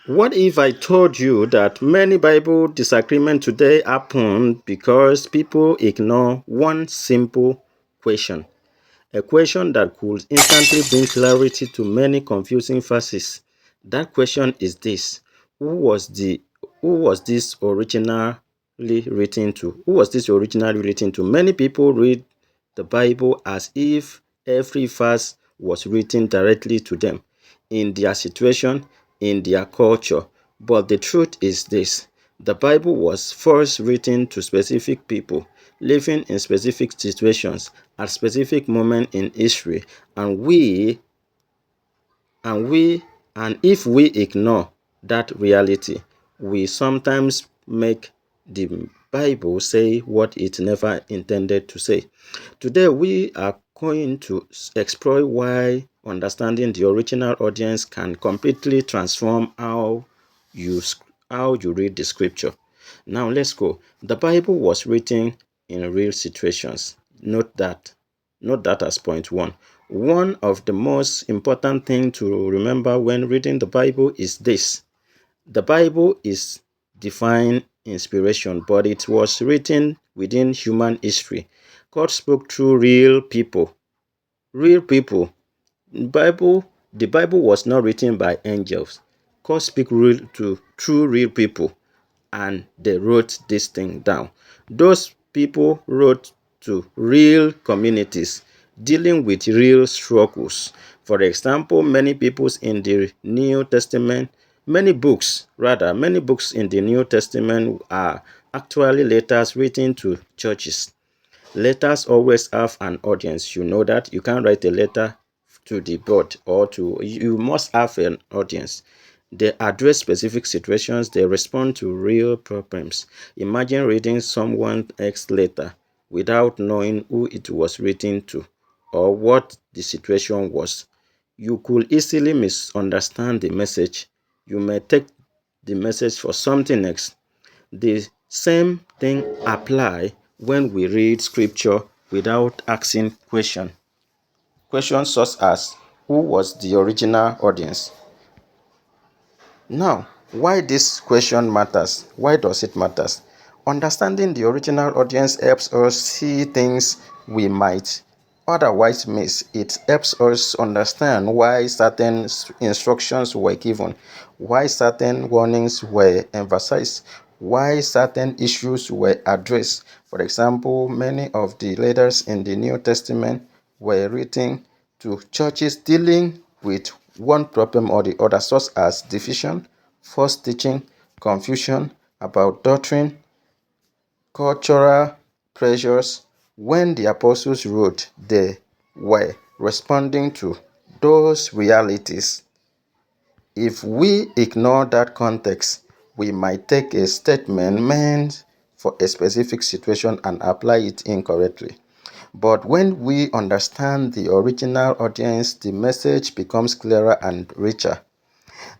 What if I told you that many Bible disagreements today happen because people ignore one simple question? A question that could instantly bring clarity to many confusing verses. That question is this: Who was the who was this originally written to? Who was this originally written to? Many people read the Bible as if every verse was written directly to them, in their situation, in their culture. But the truth is this: the Bible was first written to specific people living in specific situations at specific moments in history, and and we and if we ignore that reality, we sometimes make the Bible say what it never intended to say. Today we are going to explore why understanding the original audience can completely transform you how you read the scripture. Now let's go. The Bible was written in real situations. Note that as point one. One of the most important things to remember when reading the Bible is this: the Bible is divine inspiration, but it was written within human history. God spoke through real people. Real people. The Bible was not written by angels. God speak through real people, and they wrote this thing down. Those people wrote to real communities dealing with real struggles. For example, many books in the New Testament are actually letters written to churches. Letters always have an audience. You know that you can't write a letter to the board or to you must have an audience. They address specific situations, they respond to real problems. Imagine reading someone else's letter without knowing who it was written to or what the situation was. You could easily misunderstand the message. You may take the message for something else. The same thing apply when we read scripture without asking questions. Questions such as who was the original audience? Now, why this question matters? Why does it matters? Understanding the original audience helps us see things we might otherwise miss. It helps us understand why certain instructions were given, why certain warnings were emphasized, why certain issues were addressed. For example, many of the letters in the New Testament were written to churches dealing with one problem or the other, such as division, false teaching, confusion about doctrine, cultural pressures. When the apostles wrote, they were responding to those realities. If we ignore that context, we might take a statement meant for a specific situation and apply it incorrectly. But when we understand the original audience, the message becomes clearer and richer.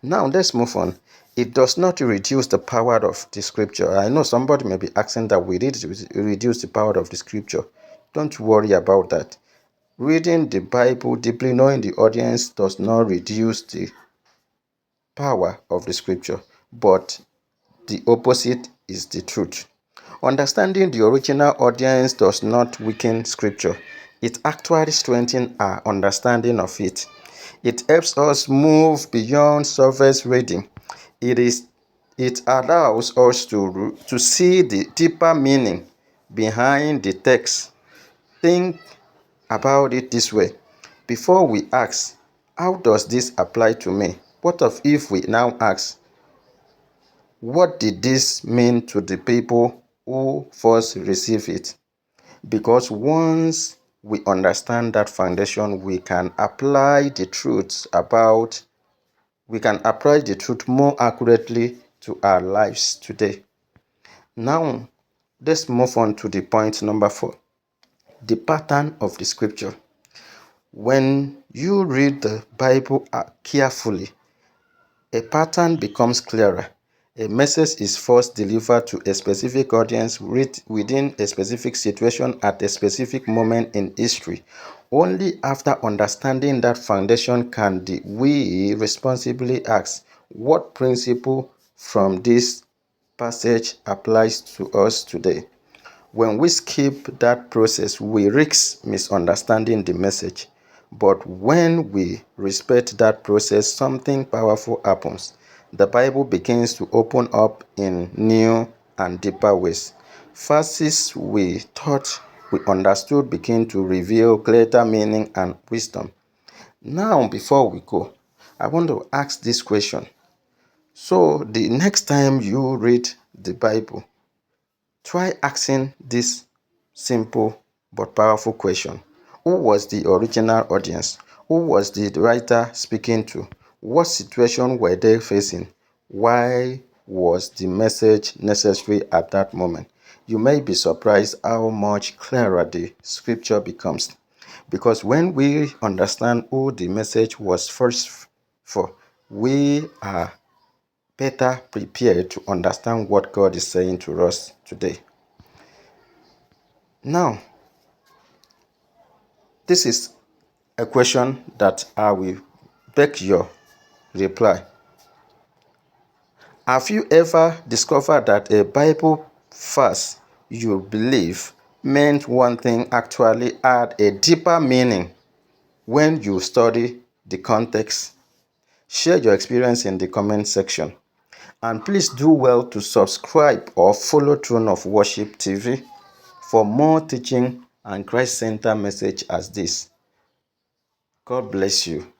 Now let's move on. It does not reduce the power of the scripture. I know somebody may be asking that we did reduce the power of the scripture. Don't worry about that. Reading the Bible deeply, knowing the audience, does not reduce the power of the scripture, but the opposite is the truth. Understanding the original audience does not weaken scripture. It actually strengthens our understanding of it. It helps us move beyond surface reading. It is it allows us to see the deeper meaning behind the text. Think about it this way. Before we ask, how does this apply to me? What if we now ask, what did this mean to the people who first received it? Because once we understand that foundation, we can apply the truth more accurately to our lives today. Now, let's move on to the point number 4, the pattern of the scripture. When you read the Bible carefully, a pattern becomes clearer. A message is first delivered to a specific audience within a specific situation at a specific moment in history. Only after understanding that foundation can we responsibly ask what principle from this passage applies to us today. When we skip that process, we risk misunderstanding the message. But when we respect that process, something powerful happens. The Bible begins to open up in new and deeper ways. Verses we thought we understood begin to reveal greater meaning and wisdom. Now, before we go, I want to ask this question. So, the next time you read the Bible, try asking this simple but powerful question. Who was the original audience? Who was the writer speaking to? What situation were they facing? Why was the message necessary at that moment? You may be surprised how much clearer the scripture becomes. Because when we understand who the message was first for, we are better prepared to understand what God is saying to us today. Now, this is a question that I will beg your reply. Have you ever discovered that a Bible verse you believe meant one thing actually had a deeper meaning when you study the context? Share your experience in the comment section. And please do well to subscribe or follow Throne of Worship TV for more teaching and Christ-centered message as this. God bless you.